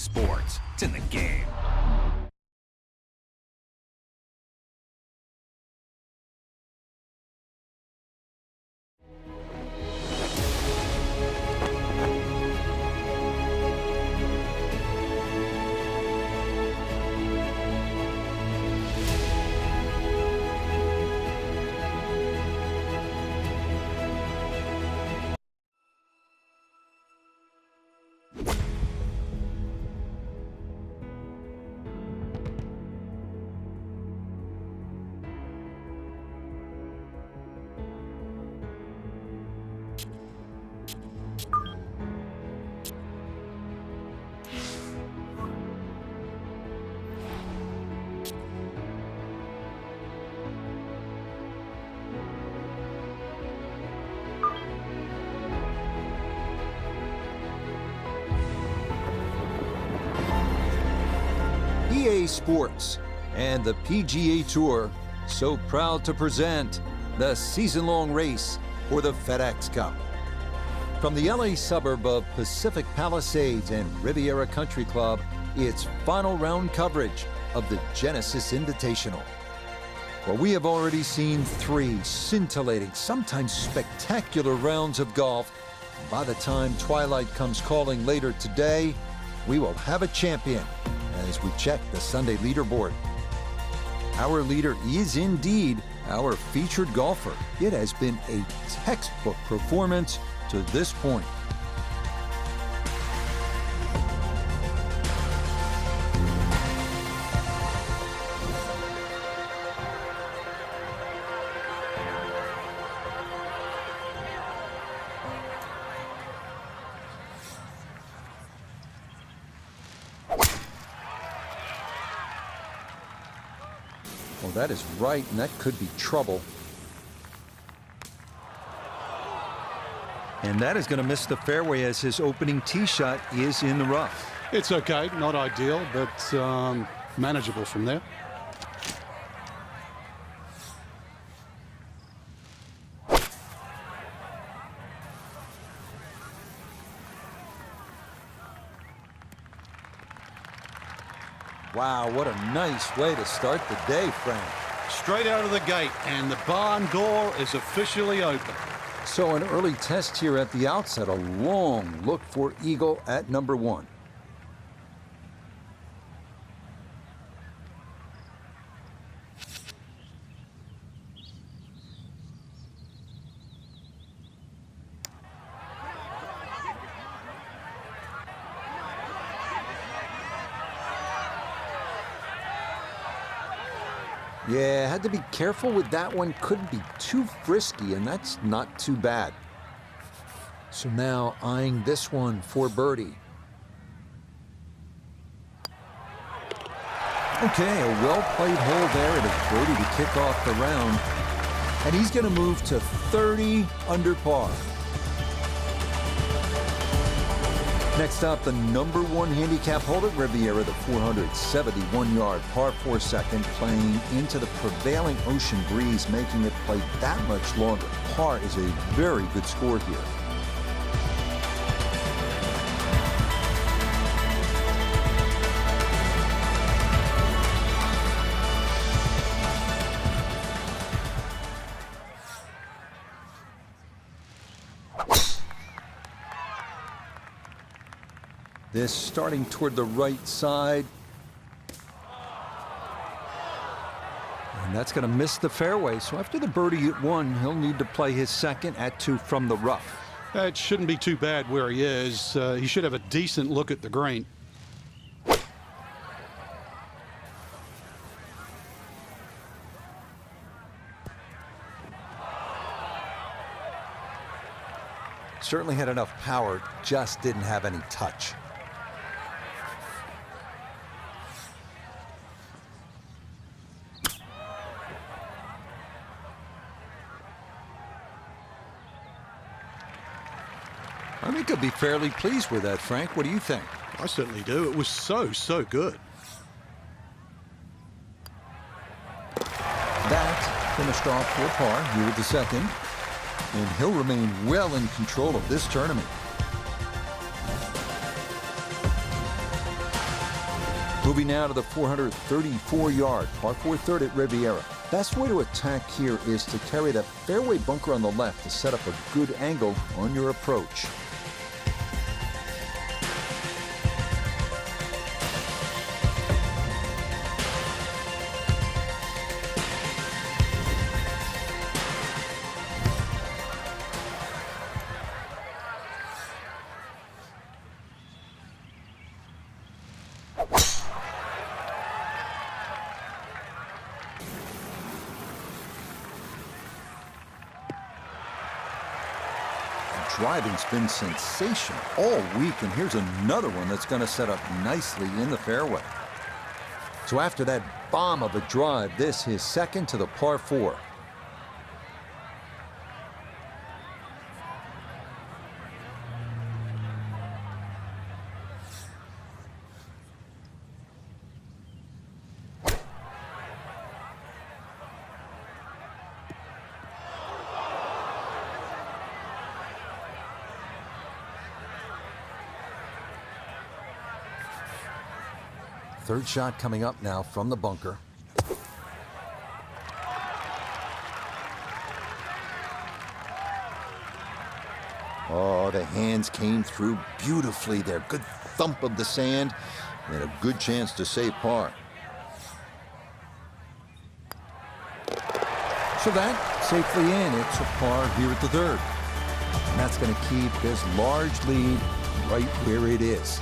sports. It's in the game. EA Sports and the PGA Tour so proud to present the season-long race for the FedEx Cup. From the LA suburb of Pacific Palisades and Riviera Country Club, it's final round coverage of the Genesis Invitational. Well, we have already seen 3 scintillating, sometimes spectacular rounds of golf. By the time twilight comes calling later today, we will have a champion as we check the Sunday leaderboard. Our leader is indeed our featured golfer. It has been a textbook performance to this point. Well, that is right, and that could be trouble. And that is going to miss the fairway as his opening tee shot is in the rough. It's okay, not ideal, but manageable from there. Wow, what a nice way to start the day, Frank. Straight out of the gate, and the barn door is officially open. So an early test here at the outset, a long look for eagle at number 1. Yeah, had to be careful with that one. Couldn't be too frisky, and that's not too bad. So now eyeing this one for birdie. Okay, a well-played hole there at a birdie to kick off the round. And he's going to move to 30 under par. Next up, the number 1 handicap hole at Riviera, the 471-yard par 4 second, playing into the prevailing ocean breeze, making it play that much longer. Par is a very good score here. This starting toward the right side. And that's going to miss the fairway. So after the birdie at 1, he'll need to play his second at 2 from the rough. It shouldn't be too bad where he is. He should have a decent look at the green. Certainly had enough power, just didn't have any touch. I think he'll be fairly pleased with that, Frank. What do you think? I certainly do. It was so good. That finished off for par here with the second, and he'll remain well in control of this tournament. Moving now to the 434-yard par 4 third at Riviera. Best way to attack here is to carry that fairway bunker on the left to set up a good angle on your approach. Driving's been sensational all week, and here's another one that's going to set up nicely in the fairway. So after that bomb of a drive, this is second to the par 4. Third shot coming up now from the bunker. Oh, the hands came through beautifully there. Good thump of the sand and a good chance to save par. So that safely in. It's a par here at the third. And that's going to keep this large lead right where it is.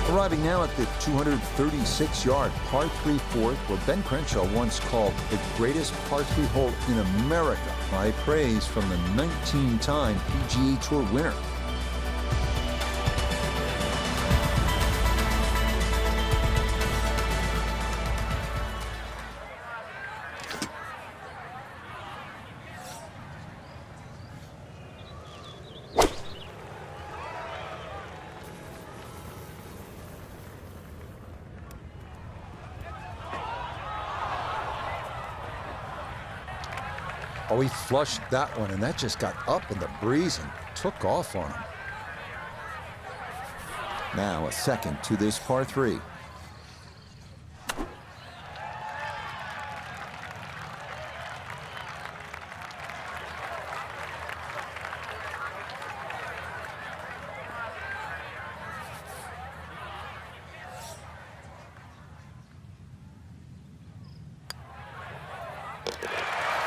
Arriving now at the 236-yard par 3 fourth, where Ben Crenshaw once called the greatest par 3 hole in America, high praise from the 19-time PGA Tour winner. Oh, he flushed that one, and that just got up in the breeze and took off on him. Now a second to this par 3.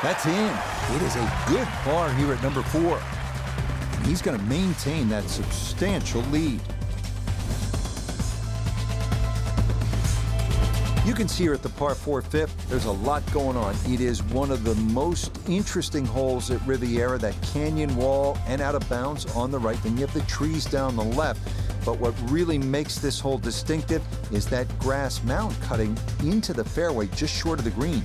That's in. It is a good par here at number 4. And he's going to maintain that substantial lead. You can see here at the par 4 fifth, there's a lot going on. It is one of the most interesting holes at Riviera, that canyon wall and out of bounds on the right. Then you have the trees down the left. But what really makes this hole distinctive is that grass mound cutting into the fairway just short of the green.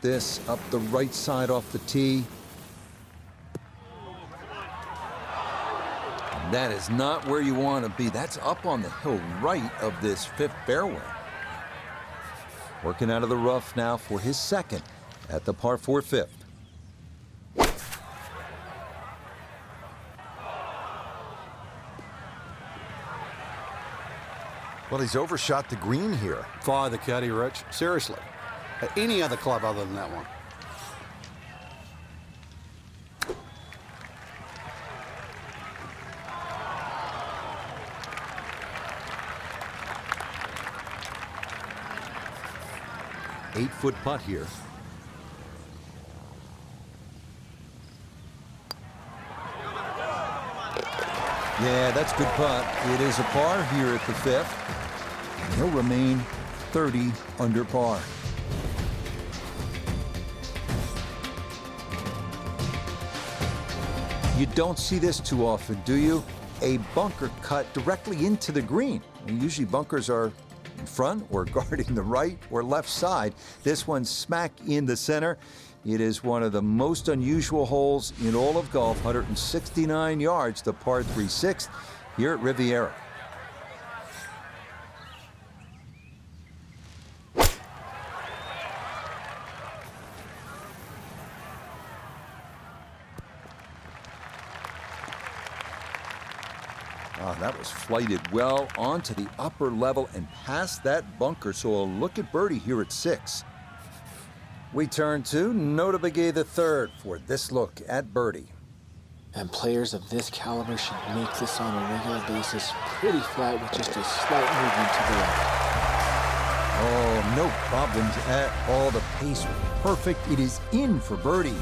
This up the right side off the tee. And that is not where you want to be. That's up on the hill right of this 5th fairway. Working out of the rough now for his second at the par 4 fifth. Well, he's overshot the green here. Fly the caddy, Rich. Seriously. At any other club other than that one. Eight-foot putt here. Yeah, that's a good putt. It is a par here at the 5th. And he'll remain 30 under par. You don't see this too often, do you? A bunker cut directly into the green. Usually bunkers are in front or guarding the right or left side. This one's smack in the center. It is one of the most unusual holes in all of golf, 169 yards, the par 3 6th here at Riviera. That was flighted well onto the upper level and past that bunker, so a look at birdie here at 6. We turn to Nota Begay III for this look at birdie. And players of this caliber should make this on a regular basis pretty flat with just a slight movement to the left. Oh, no problems at all. The pace was perfect. It is in for birdie.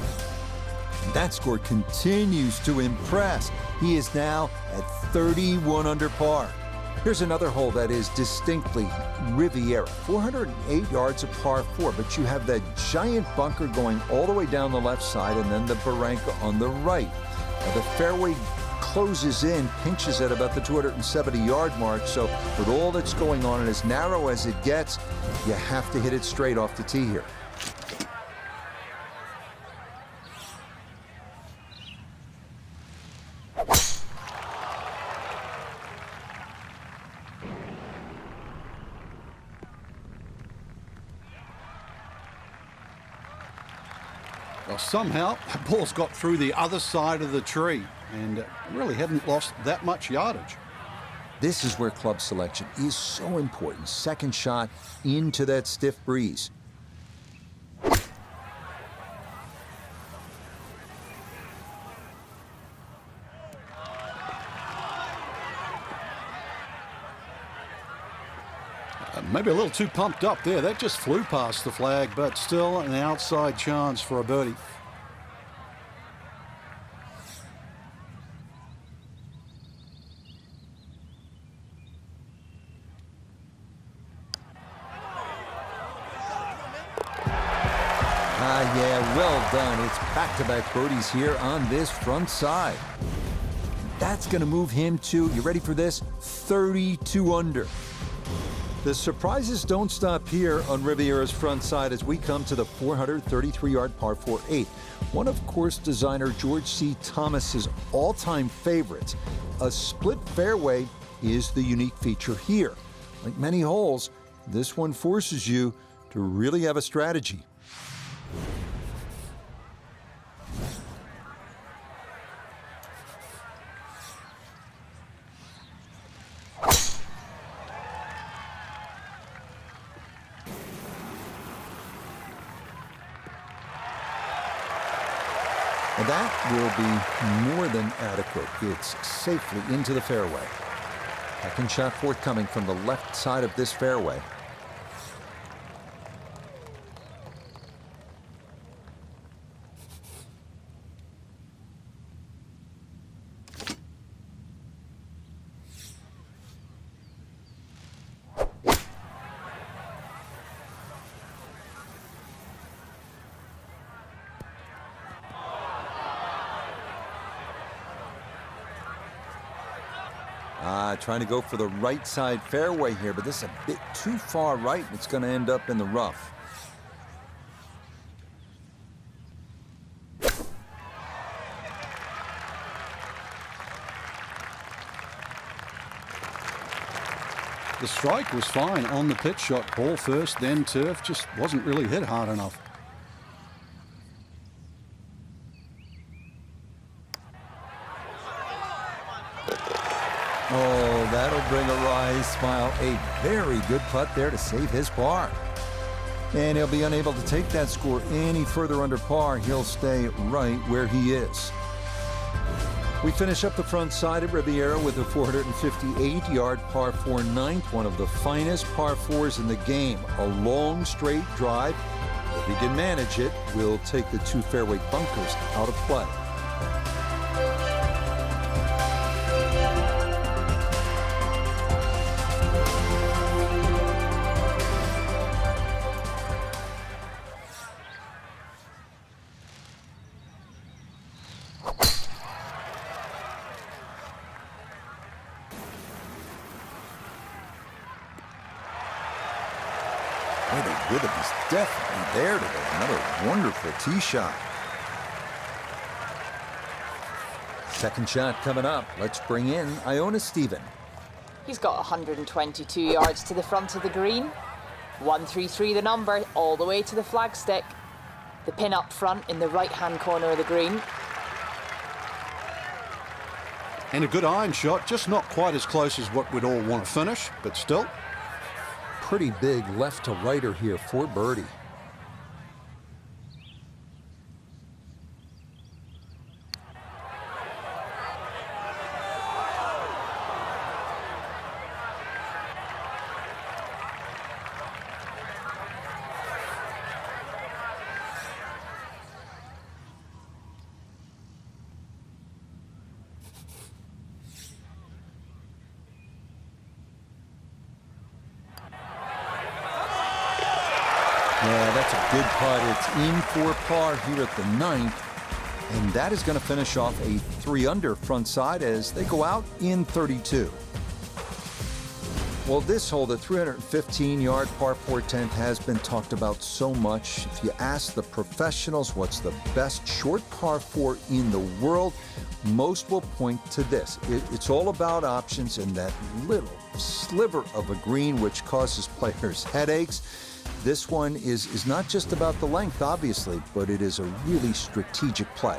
And that score continues to impress. He is now at 31 under par. Here's another hole that is distinctly Riviera. 408 yards of par 4, but you have that giant bunker going all the way down the left side and then the barranca on the right. Now, the fairway closes in, pinches at about the 270-yard mark, so with all that's going on and as narrow as it gets, you have to hit it straight off the tee here. Well, somehow, the ball's got through the other side of the tree and really hadn't lost that much yardage. This is where club selection is so important. Second shot into that stiff breeze. Maybe a little too pumped up there. That just flew past the flag, but still an outside chance for a birdie. Yeah, well done. It's back-to-back birdies here on this front side. That's going to move him to, you ready for this? 32 under. The surprises don't stop here on Riviera's front side as we come to the 433-yard par 4/8. One of course designer George C. Thomas's all-time favorites. A split fairway is the unique feature here. Like many holes, this one forces you to really have a strategy. And that will be more than adequate. It's safely into the fairway. Second shot forthcoming from the left side of this fairway. Trying to go for the right side fairway here, but this is a bit too far right. It's going to end up in the rough. The strike was fine on the pitch shot. Ball first, then turf. Just wasn't really hit hard enough. Oh, that'll bring a wry smile. A very good putt there to save his par. And he'll be unable to take that score any further under par. He'll stay right where he is. We finish up the front side at Riviera with a 458-yard par 4/9, one of the finest par 4s in the game. A long, straight drive. If he can manage it, will take the two fairway bunkers out of play. The rhythm is definitely there today. Another wonderful tee shot. Second shot coming up. Let's bring in Iona Stephen. He's got 122 yards to the front of the green. 133 the number, all the way to the flagstick. The pin up front in the right-hand corner of the green. And a good iron shot, just not quite as close as what we'd all want to finish, but still. Pretty big left to righter here for birdie. Yeah, that's a good putt. It's in for par here at the 9th. And that is going to finish off a 3-under front side as they go out in 32. Well, this hole, the 315-yard par 4 10th, has been talked about so much. If you ask the professionals what's the best short par 4 in the world, most will point to this. It's all about options and that little sliver of a green which causes players headaches. This one is not just about the length, obviously, but it is a really strategic play.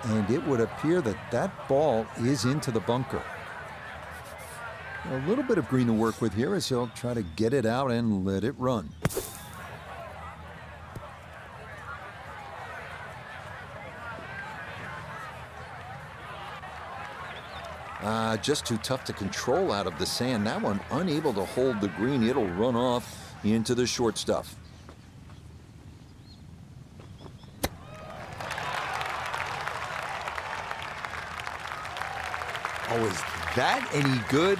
And it would appear that that ball is into the bunker. A little bit of green to work with here as he'll try to get it out and let it run. Just too tough to control out of the sand. That one unable to hold the green. It'll run off into the short stuff. Oh, is that any good?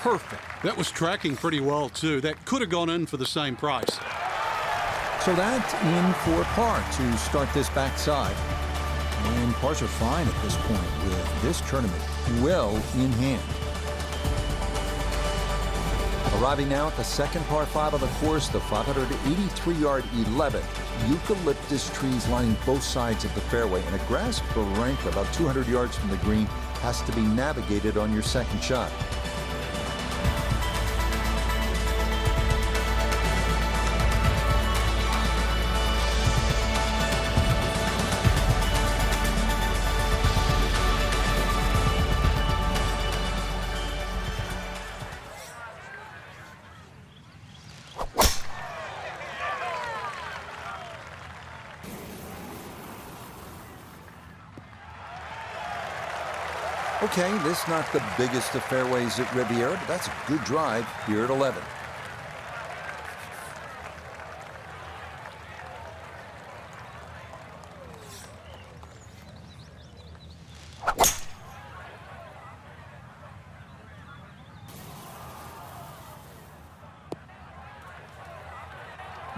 Perfect. That was tracking pretty well, too. That could have gone in for the same price. So that's in for par to start this backside. And pars are fine at this point with this tournament well in hand. Arriving now at the second par 5 of the course, the 583-yard 11. Eucalyptus trees lining both sides of the fairway, and a grass barranca about 200 yards from the green has to be navigated on your second shot. Okay, this is not the biggest of fairways at Riviera, but that's a good drive here at 11.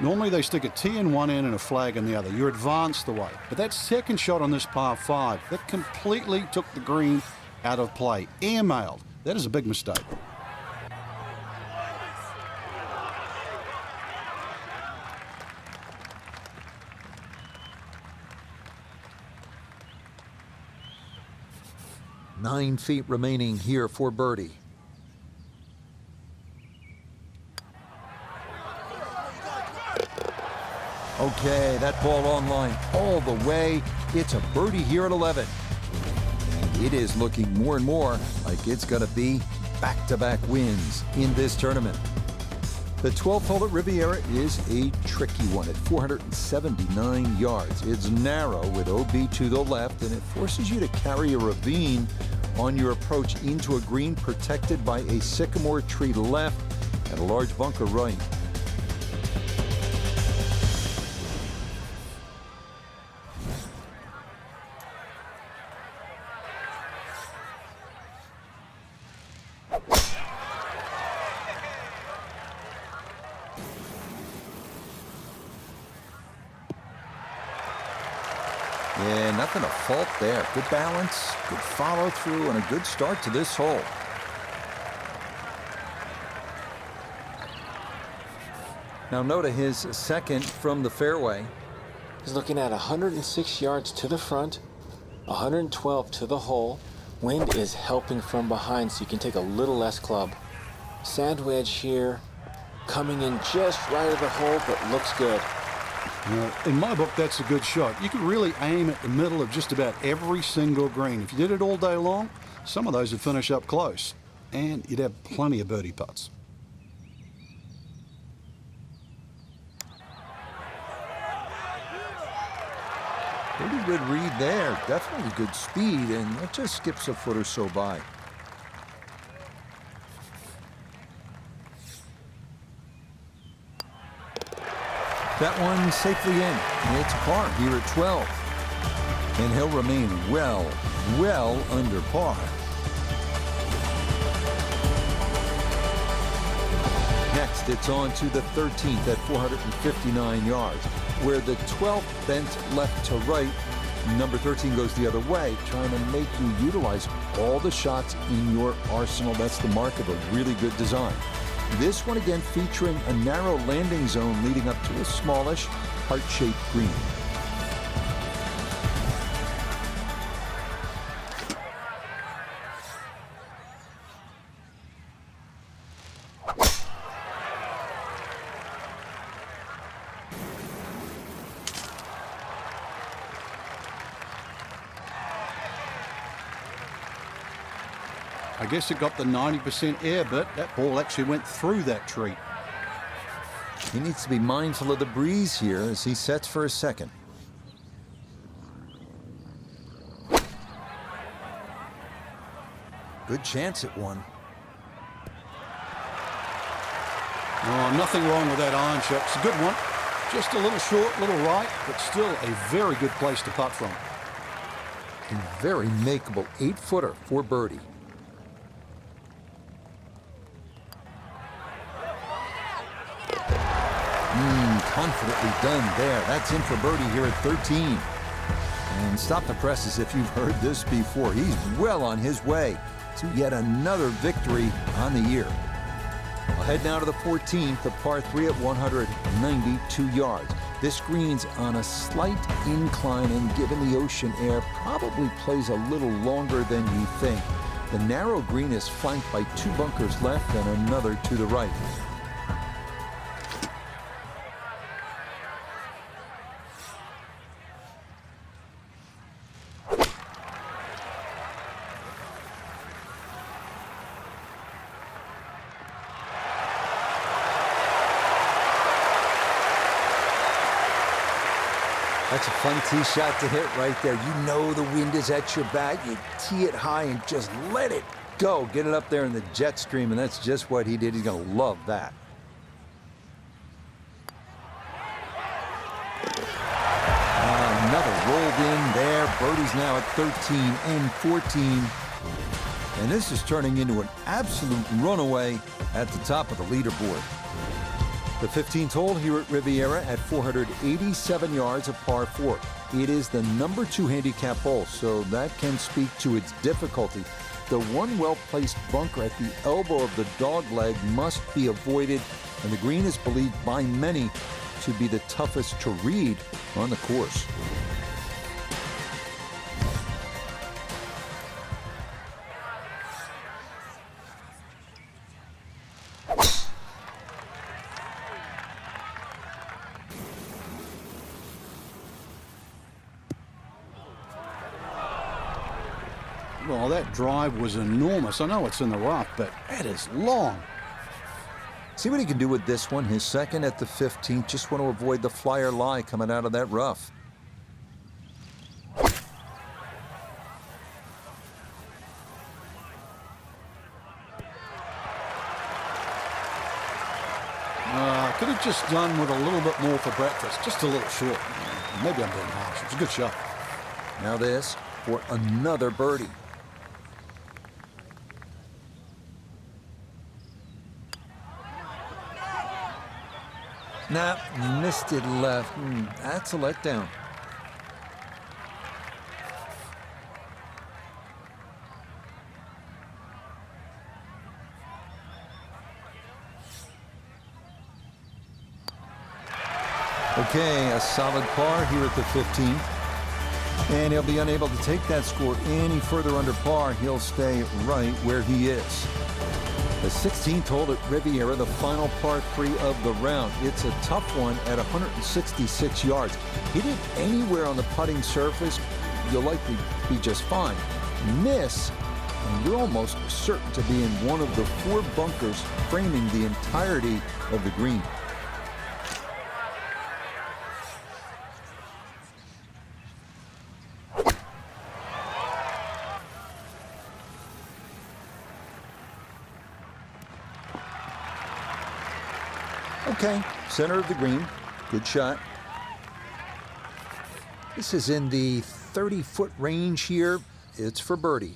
Normally they stick a tee in one end and a flag in the other. You're advanced the way. But that second shot on this par 5, that completely took the green out of play. Airmailed. That is a big mistake. Nine feet remaining here for birdie. Okay, that ball on line all the way. It's a birdie here at 11. And it is looking more and more like it's going to be back-to-back wins in this tournament. The 12th hole at Riviera is a tricky one at 479 yards. It's narrow with OB to the left, and it forces you to carry a ravine on your approach into a green protected by a sycamore tree left and a large bunker right. Yeah, nothing to fault there. Good balance, good follow through, and a good start to this hole. Now Noda, his second from the fairway. He's looking at 106 yards to the front, 112 to the hole. Wind is helping from behind, so you can take a little less club. Sand wedge here, coming in just right of the hole, but looks good. In my book, that's a good shot. You could really aim at the middle of just about every single green. If you did it all day long, some of those would finish up close, and you'd have plenty of birdie putts. Pretty good read there. Definitely good speed, and that just skips a foot or so by. That one safely in, and it's par here at 12. And he'll remain well under par. Next, it's on to the 13th at 459 yards, where the 12th bent left to right. Number 13 goes the other way, trying to make you utilize all the shots in your arsenal. That's the mark of a really good design. This one again featuring a narrow landing zone leading up to a smallish, heart-shaped green. I guess it got the 90% air, but that ball actually went through that tree. He needs to be mindful of the breeze here as he sets for a second. Good chance at one. Oh, nothing wrong with that iron shot. It's a good one. Just a little short, little right, but still a very good place to putt from. A very makeable 8-footer for birdie. Confidently done there. That's in for birdie here at 13. And stop the presses if you've heard this before. He's well on his way to yet another victory on the year. I'll head now to the 14th, the par 3 at 192 yards. This green's on a slight incline, and given the ocean air, probably plays a little longer than you think. The narrow green is flanked by 2 bunkers left and another to the right. That's a fun tee shot to hit right there. You know the wind is at your back. You tee it high and just let it go. Get it up there in the jet stream, and that's just what he did. He's going to love that. Another rolled in there. Birdie's now at 13 and 14. And this is turning into an absolute runaway at the top of the leaderboard. The 15th hole here at Riviera at 487 yards of par 4. It is the number 2 handicap hole, so that can speak to its difficulty. The one well-placed bunker at the elbow of the dogleg must be avoided, and the green is believed by many to be the toughest to read on the course. Well, that drive was enormous. I know it's in the rough, but that is long. See what he can do with this one. His second at the 15th. Just want to avoid the flyer lie coming out of that rough. Could have just done with a little bit more for breakfast. Just a little short. Maybe I'm being harsh. It's a good shot. Now this for another birdie. Nah, missed it left. That's a letdown. Okay, a solid par here at the 15th. And he'll be unable to take that score any further under par. He'll stay right where he is. The 16th hole at Riviera, the final par 3 of the round. It's a tough one at 166 yards. Hit it anywhere on the putting surface, you'll likely be just fine. Miss, and you're almost certain to be in one of the 4 bunkers framing the entirety of the green. Okay, center of the green. Good shot. This is in the 30-foot range here. It's for birdie.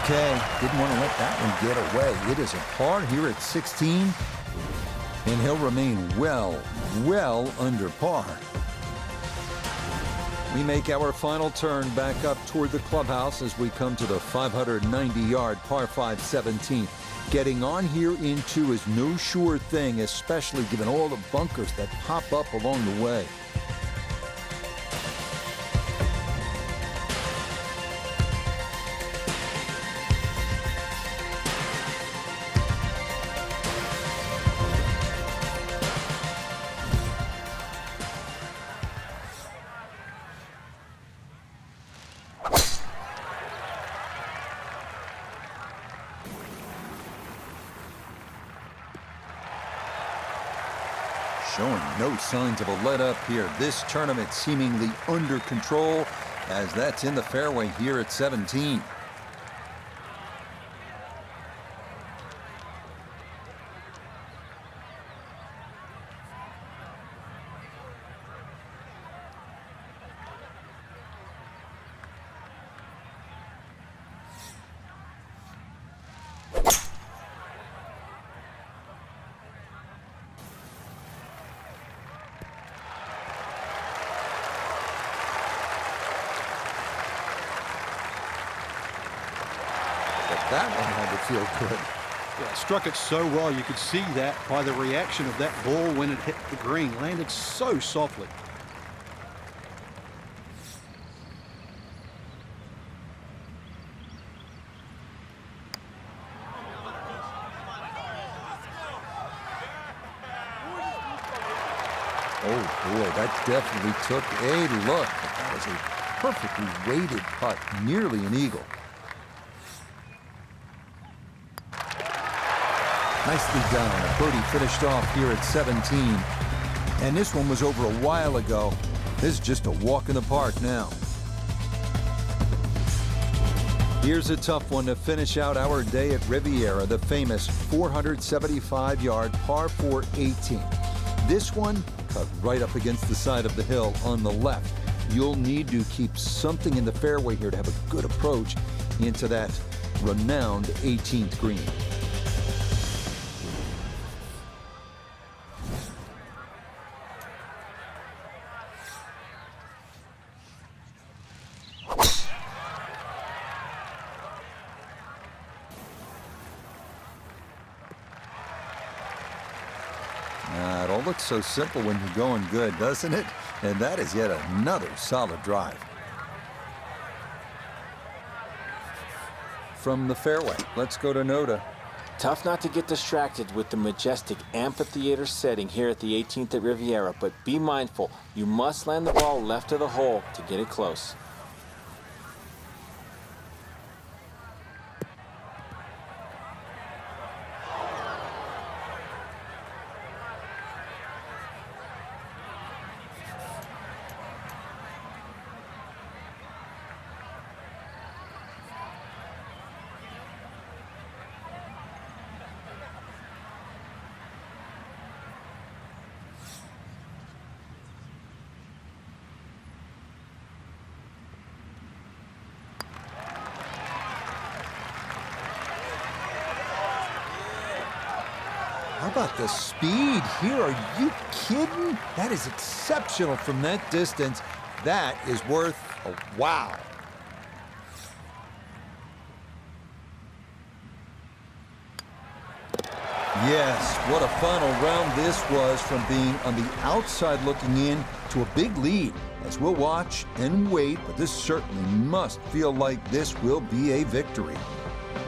Okay, didn't want to let that one get away. It is a par here at 16, and he'll remain well under par. We make our final turn back up toward the clubhouse as we come to the 590-yard par 5 17th. Getting on here in 2 is no sure thing, especially given all the bunkers that pop up along the way. Showing no signs of a let-up here. This tournament seemingly under control as that's in the fairway here at 17. That one had to feel good. Yeah, struck it so well. You could see that by the reaction of that ball when it hit the green. Landed so softly. Oh boy, that definitely took a look. That was a perfectly weighted putt, nearly an eagle. Nicely done. A birdie finished off here at 17. And this one was over a while ago. This is just a walk in the park now. Here's a tough one to finish out our day at Riviera, the famous 475-yard par 4 18. This one cut right up against the side of the hill on the left. You'll need to keep something in the fairway here to have a good approach into that renowned 18th green. It all looks so simple when you're going good, doesn't it? And that is yet another solid drive. From the fairway, let's go to Noda. Tough not to get distracted with the majestic amphitheater setting here at the 18th at Riviera, but be mindful, you must land the ball left of the hole to get it close. about the speed here? Are you kidding? That is exceptional from that distance. That is worth a wow. Yes, what a final round this was, from being on the outside looking in to a big lead. As we'll watch and wait, but this certainly must feel like this will be a victory.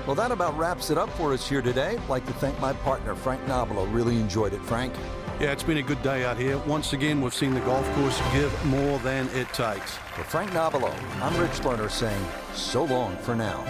Well, that about wraps it up for us here today. I'd like to thank my partner, Frank Nobilo. Really enjoyed it, Frank. Yeah, it's been a good day out here. Once again, we've seen the golf course give more than it takes. For Frank Nobilo, I'm Rich Lerner saying so long for now.